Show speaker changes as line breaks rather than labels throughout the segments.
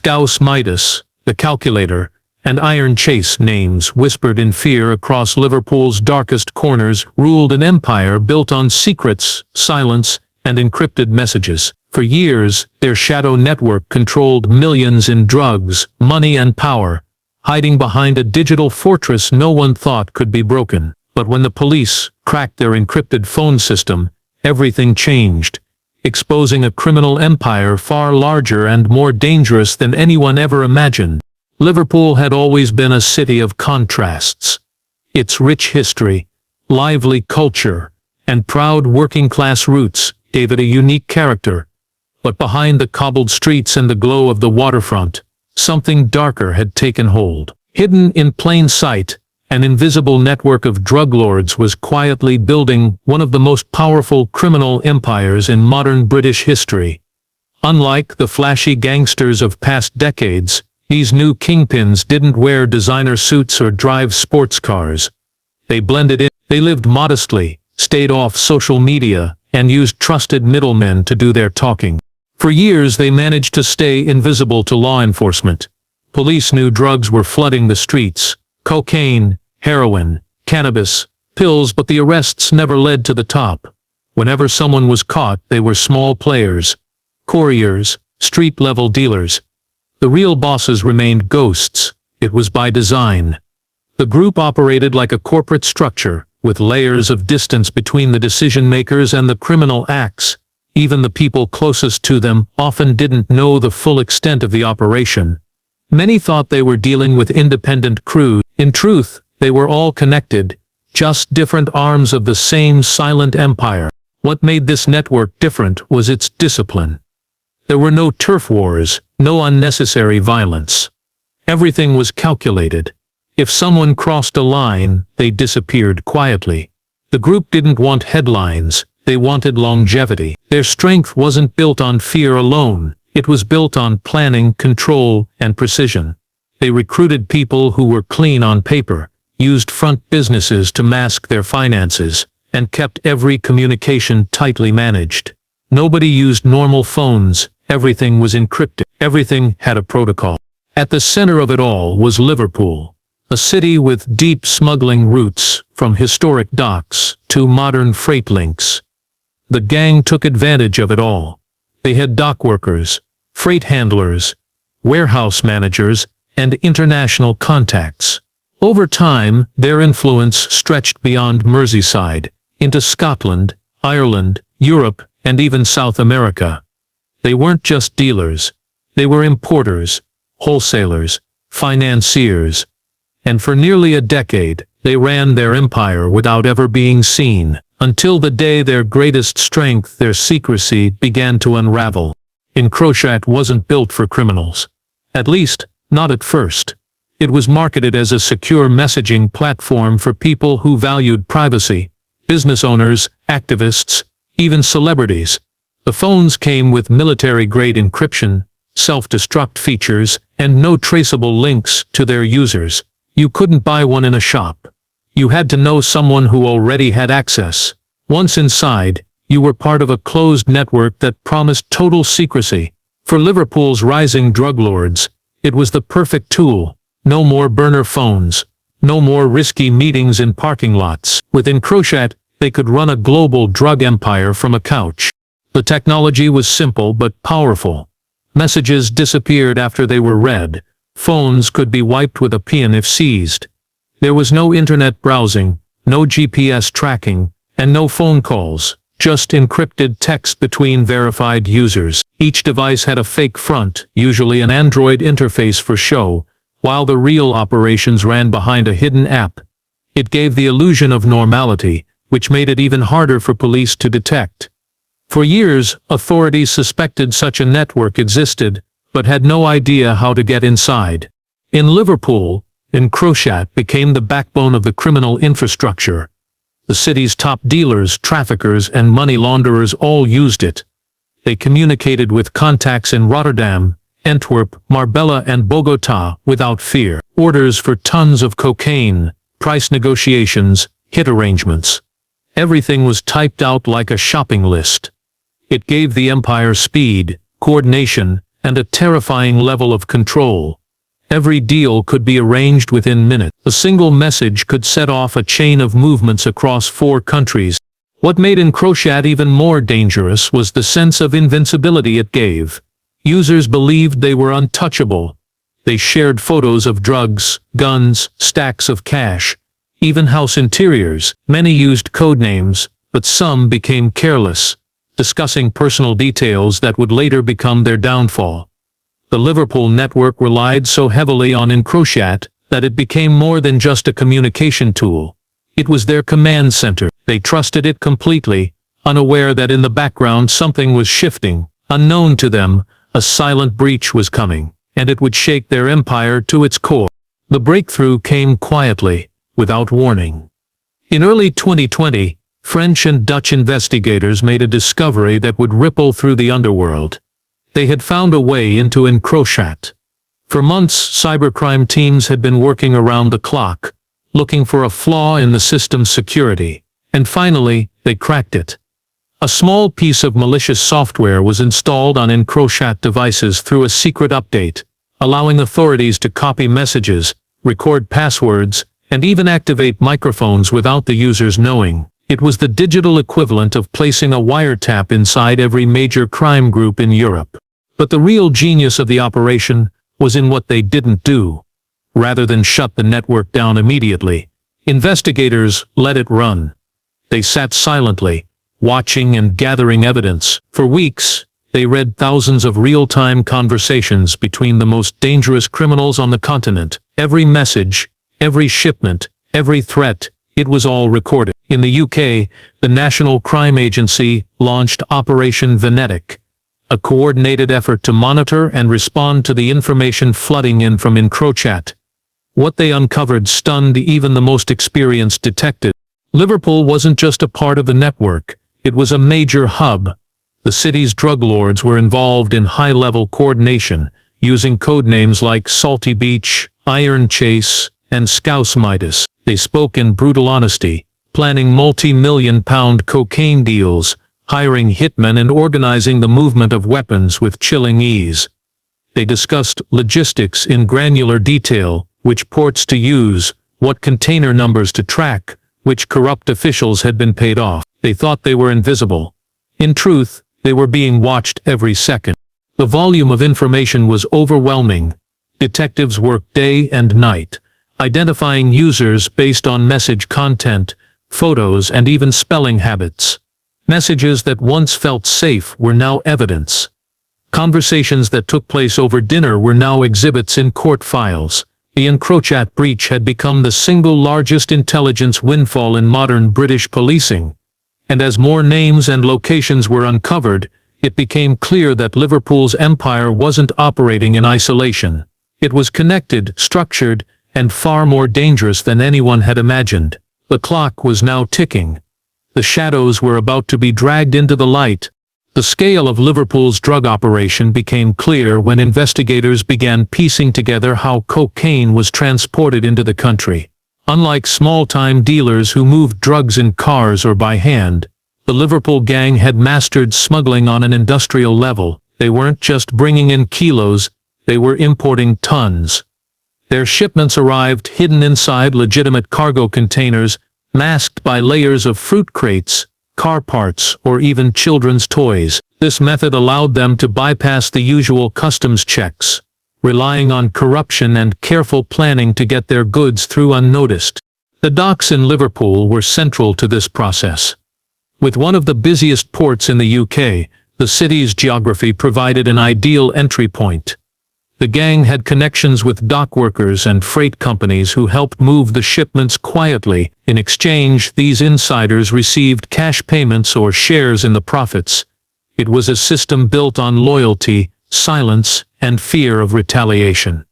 Scouse Midas, the calculator, and Iron Chase, names whispered in fear across Liverpool's darkest corners, ruled an empire built on secrets, silence, and encrypted messages. For years, their shadow network controlled millions in drugs, money and power, hiding behind a digital fortress no one thought could be broken. But when the police cracked their encrypted phone system, everything changed, exposing a criminal empire far larger and more dangerous than anyone ever imagined. Liverpool had always been a city of contrasts. Its rich history, lively culture, and proud working-class roots gave it a unique character. But behind the cobbled streets and the glow of the waterfront, something darker had taken hold. Hidden in plain sight, an invisible network of drug lords was quietly building one of the most powerful criminal empires in modern British history. Unlike the flashy gangsters of past decades, these new kingpins didn't wear designer suits or drive sports cars. They blended in, they lived modestly, stayed off social media, and used trusted middlemen to do their talking. For years they managed to stay invisible to law enforcement. Police knew drugs were flooding the streets: cocaine, heroin, cannabis, pills, but the arrests never led to the top. Whenever someone was caught, they were small players, couriers, street-level dealers. The real bosses remained ghosts. It was by design. The group operated like a corporate structure, with layers of distance between the decision-makers and the criminal acts. Even the people closest to them often didn't know the full extent of the operation. Many thought they were dealing with independent crews. In truth, they were all connected, just different arms of the same silent empire. What made this network different was its discipline. There were no turf wars, no unnecessary violence. Everything was calculated. If someone crossed a line, they disappeared quietly. The group didn't want headlines, they wanted longevity. Their strength wasn't built on fear alone, it was built on planning, control, and precision. They recruited people who were clean on paper, used front businesses to mask their finances, and kept every communication tightly managed. Nobody used normal phones, everything was encrypted, everything had a protocol. At the center of it all was Liverpool, a city with deep smuggling roots, from historic docks to modern freight links. The gang took advantage of it all. They had dock workers, freight handlers, warehouse managers, and international contacts. Over time, their influence stretched beyond Merseyside, into Scotland, Ireland, Europe, and even South America. They weren't just dealers. They were importers, wholesalers, financiers. And for nearly a decade, they ran their empire without ever being seen, until the day their greatest strength, their secrecy, began to unravel. EncroChat wasn't built for criminals. At least, not at first. It was marketed as a secure messaging platform for people who valued privacy: business owners, activists, even celebrities. The phones came with military-grade encryption, self-destruct features, and no traceable links to their users. You couldn't buy one in a shop. You had to know someone who already had access. Once inside, you were part of a closed network that promised total secrecy. For Liverpool's rising drug lords, it was the perfect tool. No more burner phones. No more risky meetings in parking lots. With EncroChat, they could run a global drug empire from a couch. The technology was simple but powerful. Messages disappeared after they were read. Phones could be wiped with a pin if seized. There was no internet browsing, no GPS tracking, and no phone calls, just encrypted text between verified users. Each device had a fake front, usually an Android interface for show, while the real operations ran behind a hidden app. It gave the illusion of normality, which made it even harder for police to detect. For years, authorities suspected such a network existed, but had no idea how to get inside. In Liverpool, EncroChat became the backbone of the criminal infrastructure. The city's top dealers, traffickers, and money launderers all used it. They communicated with contacts in Rotterdam, Antwerp, Marbella, and Bogotá without fear. Orders for tons of cocaine, price negotiations, hit arrangements. Everything was typed out like a shopping list. It gave the empire speed, coordination, and a terrifying level of control. Every deal could be arranged within minutes. A single message could set off a chain of movements across 4 countries. What made EncroChat even more dangerous was the sense of invincibility it gave. Users believed they were untouchable. They shared photos of drugs, guns, stacks of cash, even house interiors. Many used codenames, but some became careless, discussing personal details that would later become their downfall. The Liverpool network relied so heavily on EncroChat that it became more than just a communication tool. It was their command center. They trusted it completely, unaware that in the background something was shifting. Unknown to them, a silent breach was coming, and it would shake their empire to its core. The breakthrough came quietly, without warning. In early 2020, French and Dutch investigators made a discovery that would ripple through the underworld. They had found a way into EncroChat. For months, cybercrime teams had been working around the clock, looking for a flaw in the system's security, and finally, they cracked it. A small piece of malicious software was installed on EncroChat devices through a secret update, allowing authorities to copy messages, record passwords, and even activate microphones without the users knowing. It was the digital equivalent of placing a wiretap inside every major crime group in Europe. But the real genius of the operation was in what they didn't do. Rather than shut the network down immediately, investigators let it run. They sat silently, watching and gathering evidence. For weeks, they read thousands of real-time conversations between the most dangerous criminals on the continent. Every message, every shipment, every threat, it was all recorded. In the UK, the National Crime Agency launched Operation Venetic, a coordinated effort to monitor and respond to the information flooding in from EncroChat. What they uncovered stunned even the most experienced detective. Liverpool wasn't just a part of the network, it was a major hub. The city's drug lords were involved in high-level coordination, using codenames like Salty Beach, Iron Chase, and Scouse Midas. They spoke in brutal honesty, planning multi-million-pound cocaine deals, hiring hitmen and organizing the movement of weapons with chilling ease. They discussed logistics in granular detail, which ports to use, what container numbers to track, which corrupt officials had been paid off. They thought they were invisible. In truth, they were being watched every second. The volume of information was overwhelming. Detectives worked day and night, identifying users based on message content, photos, and even spelling habits. Messages that once felt safe were now evidence. Conversations that took place over dinner were now exhibits in court files. The EncroChat breach had become the single largest intelligence windfall in modern British policing. And as more names and locations were uncovered, it became clear that Liverpool's empire wasn't operating in isolation. It was connected, structured, and far more dangerous than anyone had imagined. The clock was now ticking. The shadows were about to be dragged into the light. The scale of Liverpool's drug operation became clear when investigators began piecing together how cocaine was transported into the country. Unlike small-time dealers who moved drugs in cars or by hand, the Liverpool gang had mastered smuggling on an industrial level. They weren't just bringing in kilos, they were importing tons. Their shipments arrived hidden inside legitimate cargo containers, masked by layers of fruit crates, car parts, or even children's toys. This method allowed them to bypass the usual customs checks, relying on corruption and careful planning to get their goods through unnoticed. The docks in Liverpool were central to this process. With one of the busiest ports in the UK, the city's geography provided an ideal entry point. The gang had connections with dock workers and freight companies who helped move the shipments quietly. In exchange, these insiders received cash payments or shares in the profits. It was a system built on loyalty, silence, and fear of retaliation.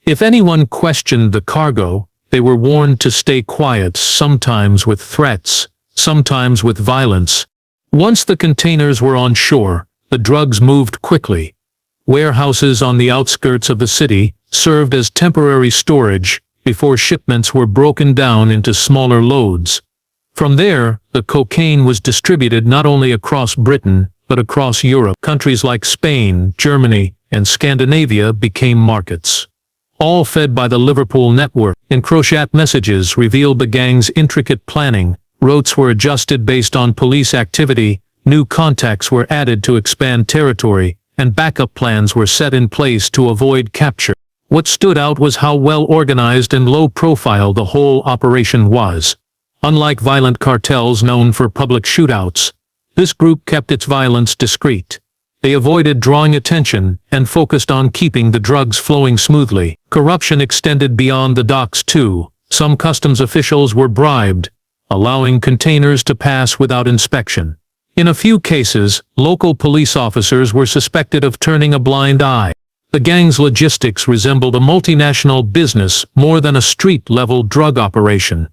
If anyone questioned the cargo, they were warned to stay quiet, sometimes with threats, sometimes with violence. Once the containers were on shore, the drugs moved quickly. Warehouses on the outskirts of the city served as temporary storage before shipments were broken down into smaller loads. From there, the cocaine was distributed not only across Britain, but across Europe. Countries like Spain, Germany, and Scandinavia became markets. All fed by the Liverpool network. EncroChat messages revealed the gang's intricate planning. Routes were adjusted based on police activity, new contacts were added to expand territory, and backup plans were set in place to avoid capture. What stood out was how well organized and low profile the whole operation was. Unlike violent cartels known for public shootouts, this group kept its violence discreet. They avoided drawing attention and focused on keeping the drugs flowing smoothly. Corruption extended beyond the docks too. Some customs officials were bribed, allowing containers to pass without inspection. In a few cases, local police officers were suspected of turning a blind eye. The gang's logistics resembled a multinational business more than a street-level drug operation.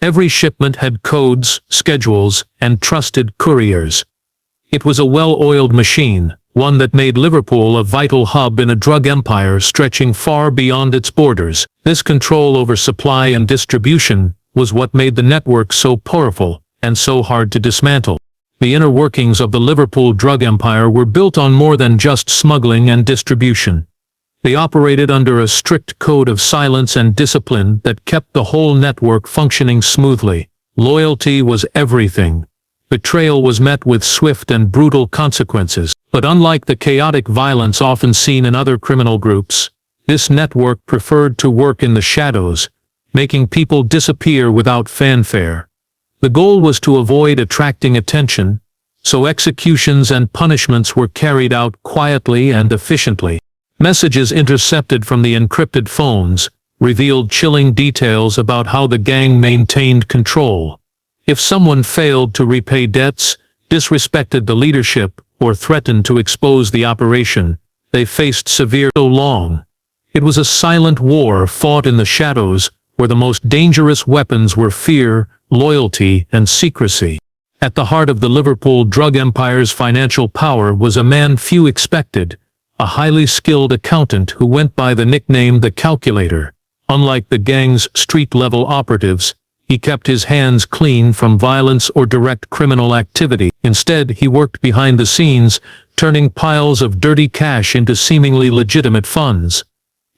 Every shipment had codes, schedules, and trusted couriers. It was a well-oiled machine, one that made Liverpool a vital hub in a drug empire stretching far beyond its borders. This control over supply and distribution was what made the network so powerful and so hard to dismantle. The inner workings of the Liverpool drug empire were built on more than just smuggling and distribution. They operated under a strict code of silence and discipline that kept the whole network functioning smoothly. Loyalty was everything. Betrayal was met with swift and brutal consequences. But unlike the chaotic violence often seen in other criminal groups, this network preferred to work in the shadows, making people disappear without fanfare. The goal was to avoid attracting attention, so executions and punishments were carried out quietly and efficiently. Messages intercepted from the encrypted phones revealed chilling details about how the gang maintained control. If someone failed to repay debts, disrespected the leadership, or threatened to expose the operation, they faced severe so long. It was a silent war fought in the shadows, where the most dangerous weapons were fear, loyalty, and secrecy. At the heart of the Liverpool drug empire's financial power was a man few expected, a highly skilled accountant who went by the nickname the Calculator. Unlike the gang's street-level operatives, he kept his hands clean from violence or direct criminal activity. Instead, he worked behind the scenes, turning piles of dirty cash into seemingly legitimate funds.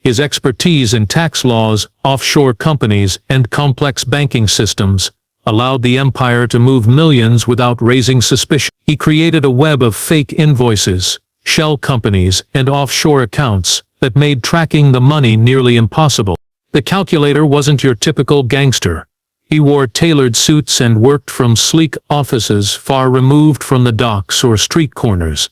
His expertise in tax laws, offshore companies, and complex banking systems allowed the empire to move millions without raising suspicion. He created a web of fake invoices, shell companies, and offshore accounts that made tracking the money nearly impossible. The Calculator wasn't your typical gangster. He wore tailored suits and worked from sleek offices far removed from the docks or street corners.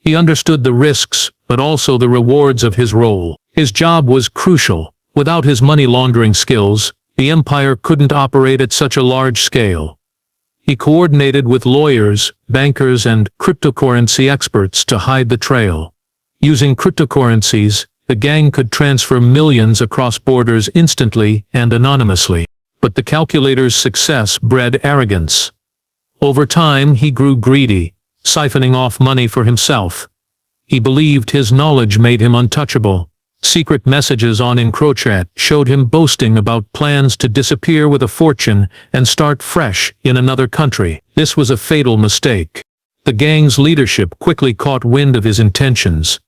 He understood the risks, but also the rewards of his role. His job was crucial. Without his money laundering skills, the empire couldn't operate at such a large scale. He coordinated with lawyers, bankers, and cryptocurrency experts to hide the trail. Using cryptocurrencies, the gang could transfer millions across borders instantly and anonymously. But the Calculator's success bred arrogance. Over time, he grew greedy, siphoning off money for himself. He believed his knowledge made him untouchable. Secret messages on EncroChat showed him boasting about plans to disappear with a fortune and start fresh in another country. This was a fatal mistake. The gang's leadership quickly caught wind of his intentions.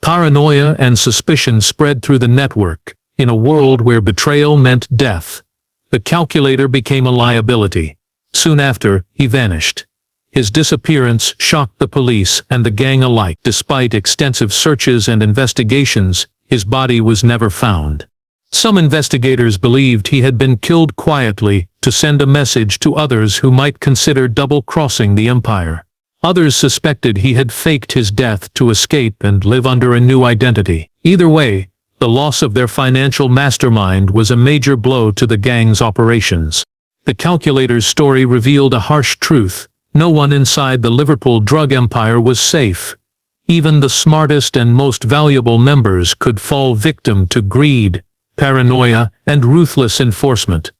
Paranoia and suspicion spread through the network. In a world where betrayal meant death, the Calculator became a liability. Soon after, he vanished. His disappearance shocked the police and the gang alike. Despite extensive searches and investigations, his body was never found. Some investigators believed he had been killed quietly to send a message to others who might consider double-crossing the empire. Others suspected he had faked his death to escape and live under a new identity. Either way, the loss of their financial mastermind was a major blow to the gang's operations. The Calculator's story revealed a harsh truth. No one inside the Liverpool drug empire was safe. Even the smartest and most valuable members could fall victim to greed, paranoia, and ruthless enforcement.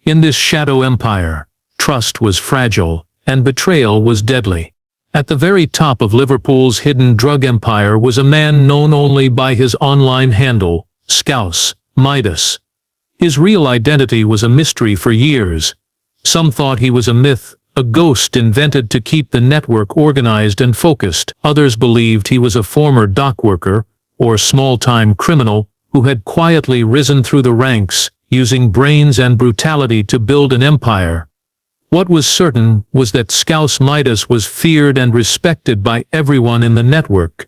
In this shadow empire, trust was fragile, and betrayal was deadly. At the very top of Liverpool's hidden drug empire was a man known only by his online handle, Scouse Midas. His real identity was a mystery for years. Some thought he was a myth, a ghost invented to keep the network organized and focused. Others believed he was a former dock worker, or small-time criminal, who had quietly risen through the ranks, using brains and brutality to build an empire. What was certain was that Scouse Midas was feared and respected by everyone in the network.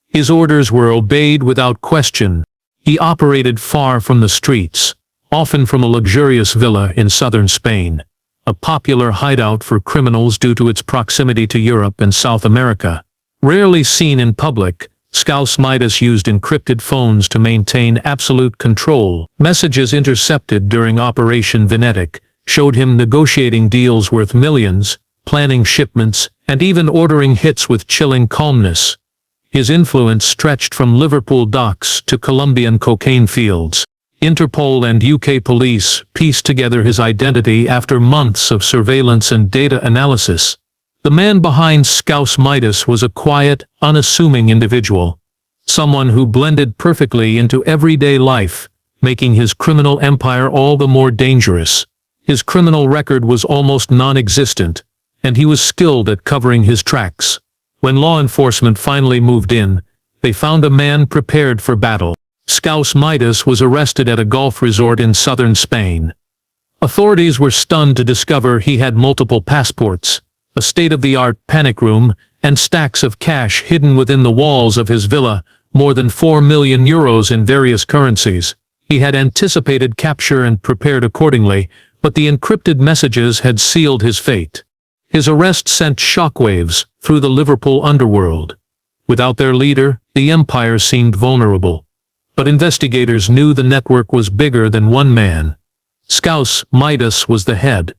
His orders were obeyed without question. He operated far from the streets, often from a luxurious villa in southern Spain, a popular hideout for criminals due to its proximity to Europe and South America. Rarely seen in public, Scouse Midas used encrypted phones to maintain absolute control. Messages intercepted during Operation Venetic showed him negotiating deals worth millions, planning shipments, and even ordering hits with chilling calmness. His influence stretched from Liverpool docks to Colombian cocaine fields. Interpol and UK police pieced together his identity after months of surveillance and data analysis. The man behind Scouse Midas was a quiet, unassuming individual, someone who blended perfectly into everyday life, making his criminal empire all the more dangerous. His criminal record was almost non-existent, and he was skilled at covering his tracks. When law enforcement finally moved in, they found a man prepared for battle. Scouse Midas was arrested at a golf resort in southern Spain. Authorities were stunned to discover he had multiple passports, a state-of-the-art panic room, and stacks of cash hidden within the walls of his villa, more than 4 million euros in various currencies. He had anticipated capture and prepared accordingly, but the encrypted messages had sealed his fate. His arrest sent shockwaves through the Liverpool underworld. Without their leader, the empire seemed vulnerable. But investigators knew the network was bigger than one man. Scouse Midas was the head,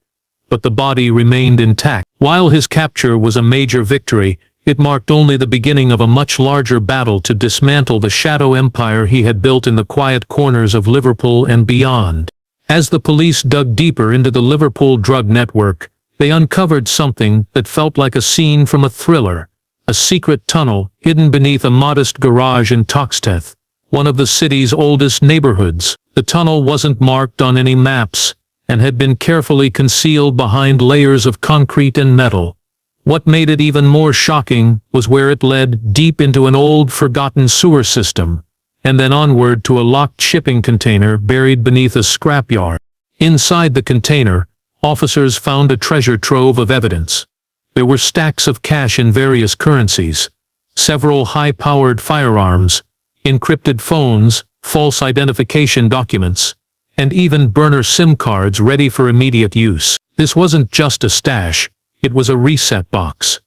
but the body remained intact. While his capture was a major victory, it marked only the beginning of a much larger battle to dismantle the shadow empire he had built in the quiet corners of Liverpool and beyond. As the police dug deeper into the Liverpool drug network, they uncovered something that felt like a scene from a thriller, a secret tunnel hidden beneath a modest garage in Toxteth, one of the city's oldest neighborhoods. The tunnel wasn't marked on any maps, and had been carefully concealed behind layers of concrete and metal. What made it even more shocking was where it led deep into an old, forgotten sewer system, and then onward to a locked shipping container buried beneath a scrapyard. Inside the container, officers found a treasure trove of evidence. There were stacks of cash in various currencies, several high-powered firearms, encrypted phones, false identification documents, and even burner SIM cards ready for immediate use. This wasn't just a stash, it was a reset box,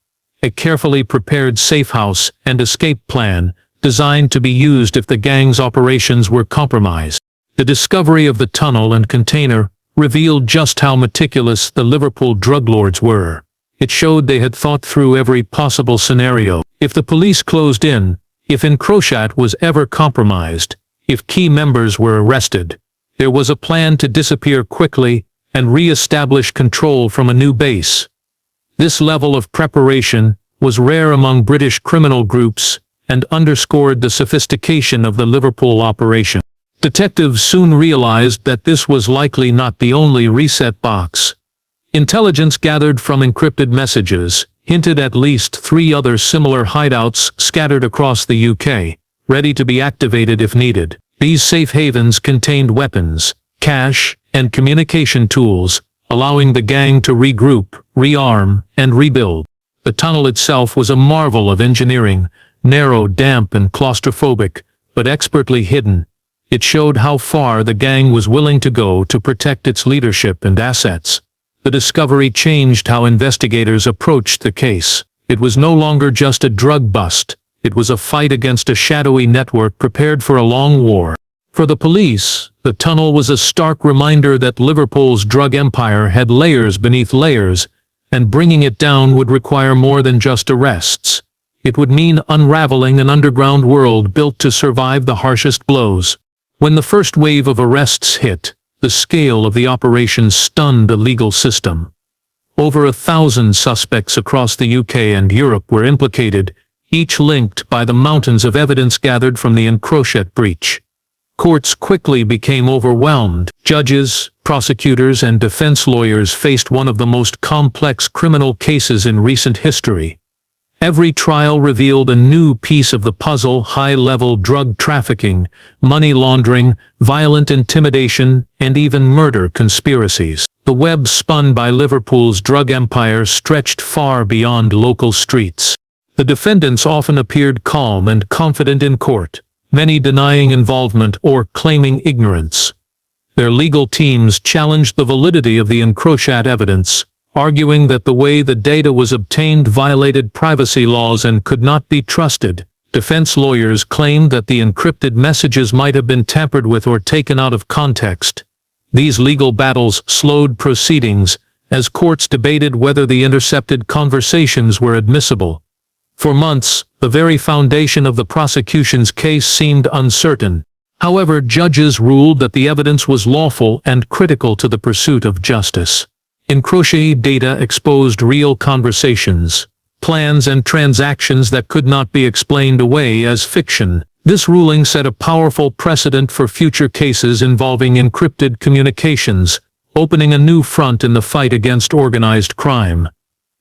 a carefully prepared safe house and escape plan designed to be used if the gang's operations were compromised. The discovery of the tunnel and container revealed just how meticulous the Liverpool drug lords were. It showed they had thought through every possible scenario. If the police closed in, if EncroChat was ever compromised, if key members were arrested, there was a plan to disappear quickly and re-establish control from a new base. This level of preparation was rare among British criminal groups and underscored the sophistication of the Liverpool operation. Detectives soon realized that this was likely not the only reset box. Intelligence gathered from encrypted messages hinted at least 3 other similar hideouts scattered across the UK, ready to be activated if needed. These safe havens contained weapons, cash, and communication tools, allowing the gang to regroup, rearm, and rebuild. The tunnel itself was a marvel of engineering, narrow, damp, and claustrophobic, but expertly hidden. It showed how far the gang was willing to go to protect its leadership and assets. The discovery changed how investigators approached the case. It was no longer just a drug bust. It was a fight against a shadowy network prepared for a long war. For the police, the tunnel was a stark reminder that Liverpool's drug empire had layers beneath layers, and bringing it down would require more than just arrests. It would mean unraveling an underground world built to survive the harshest blows. When the first wave of arrests hit, the scale of the operation stunned the legal system. Over 1,000 suspects across the UK and Europe were implicated, each linked by the mountains of evidence gathered from the EncroChat breach. Courts quickly became overwhelmed. Judges, Prosecutors and defense lawyers faced one of the most complex criminal cases in recent history. Every trial revealed a new piece of the puzzle: high-level drug trafficking, money laundering, violent intimidation, and even murder conspiracies. The web spun by Liverpool's drug empire stretched far beyond local streets. The defendants often appeared calm and confident in court, many denying involvement or claiming ignorance. Their legal teams challenged the validity of the EncroChat evidence, arguing that the way the data was obtained violated privacy laws and could not be trusted. Defense lawyers claimed that the encrypted messages might have been tampered with or taken out of context. These legal battles slowed proceedings, as courts debated whether the intercepted conversations were admissible. For months, the very foundation of the prosecution's case seemed uncertain. However, judges ruled that the evidence was lawful and critical to the pursuit of justice. EncroChat data exposed real conversations, plans and transactions that could not be explained away as fiction. This ruling set a powerful precedent for future cases involving encrypted communications, opening a new front in the fight against organized crime.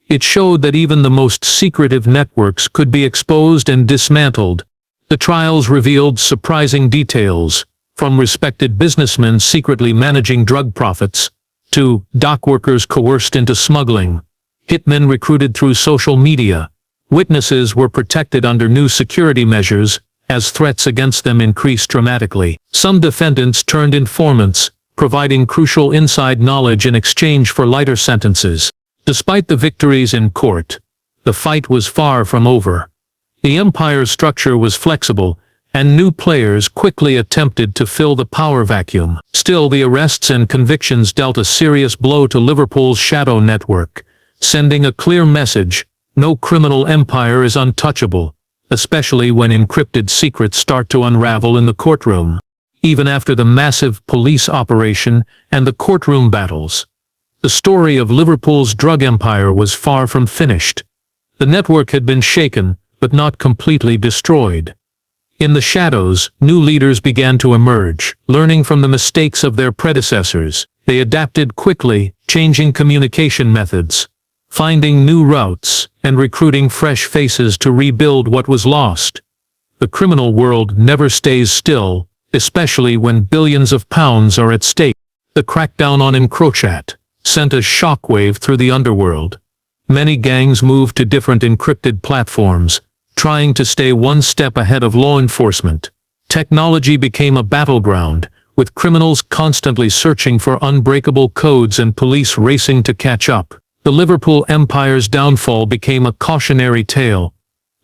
It showed that even the most secretive networks could be exposed and dismantled. The trials revealed surprising details, from respected businessmen secretly managing drug profits, to dock workers coerced into smuggling, hitmen recruited through social media. Witnesses were protected under new security measures, as threats against them increased dramatically. Some defendants turned informants, providing crucial inside knowledge in exchange for lighter sentences. Despite the victories in court, the fight was far from over. The empire's structure was flexible, and new players quickly attempted to fill the power vacuum. Still, the arrests and convictions dealt a serious blow to Liverpool's shadow network, sending a clear message: no criminal empire is untouchable, especially when encrypted secrets start to unravel in the courtroom. Even after the massive police operation and the courtroom battles, the story of Liverpool's drug empire was far from finished. The network had been shaken, but not completely destroyed. In the shadows, new leaders began to emerge, learning from the mistakes of their predecessors. They adapted quickly, changing communication methods, finding new routes, and recruiting fresh faces to rebuild what was lost. The criminal world never stays still, especially when billions of pounds are at stake. The crackdown on EncroChat sent a shockwave through the underworld. Many gangs moved to different encrypted platforms, trying to stay one step ahead of law enforcement. Technology became a battleground, with criminals constantly searching for unbreakable codes and police racing to catch up. The Liverpool Empire's downfall became a cautionary tale,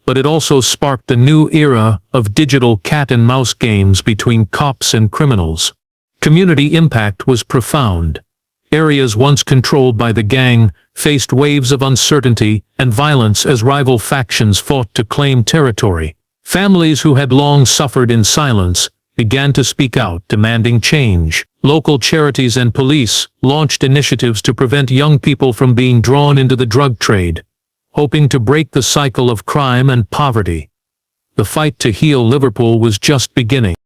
but it also sparked a new era of digital cat-and-mouse games between cops and criminals. Community impact was profound. Areas once controlled by the gang faced waves of uncertainty and violence as rival factions fought to claim territory. Families who had long suffered in silence began to speak out, demanding change. Local charities and police launched initiatives to prevent young people from being drawn into the drug trade, hoping to break the cycle of crime and poverty. The fight to heal Liverpool was just beginning.